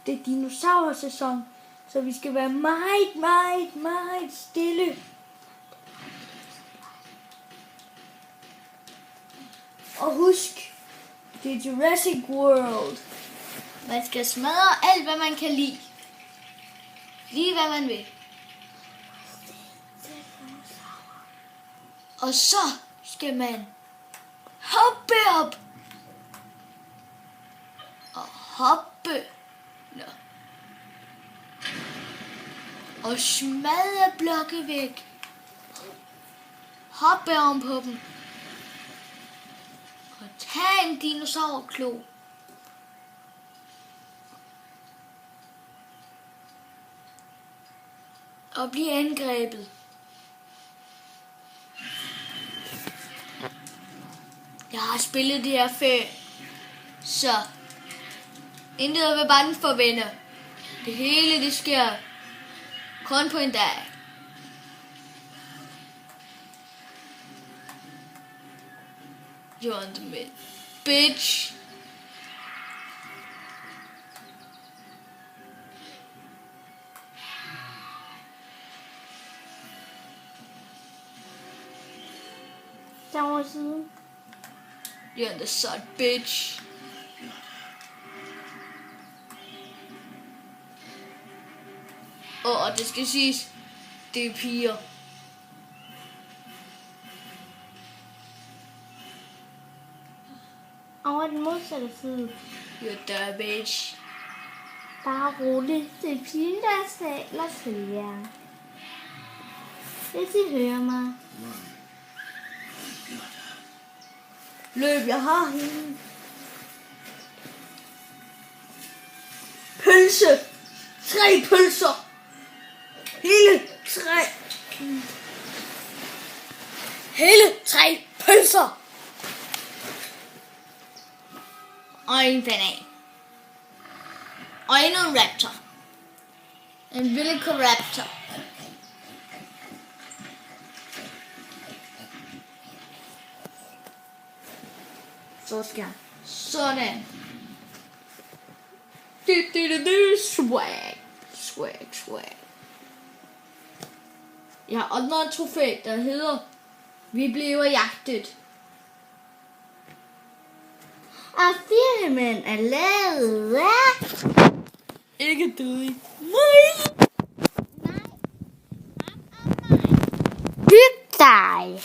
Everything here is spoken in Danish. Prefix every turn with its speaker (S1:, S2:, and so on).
S1: det er dinosaursæson, så vi skal være meget, meget, meget stille. Og husk, det er Jurassic World. Man skal smadre alt, hvad man kan lide. Lige hvad man vil. Og så skal man hoppe op. Og hoppe. Nå. Og smadre blokke væk. Hoppe om på dem. Og tag en dinosaurklo. Og blive angrebet. Jeg har spillet det her før. Så. Intet at være bange for, venner. Det hele, det sker kun på en dag. You're on the mid. Bitch.
S2: Derovre siden.
S1: You're on the side, bitch. Og det skal siges, det er piger.
S2: Over den modsatte side.
S1: You're der, bitch.
S2: Bare roligt. Det er pigen, der taler til jer. Hvis I hører mig.
S1: Løb, jeg har hende. Pølse. 3 pølser. Hele 3 pølser. Og en banan. Og endnu en raptor. En velociraptor. Så skal jeg. Sådan. Swag. Jeg har opnået et trofæ, der hedder Vi bliver jagtet.
S2: Og filmen er lavet af...
S1: Ikke dødig. Nej.
S2: Hyg dig.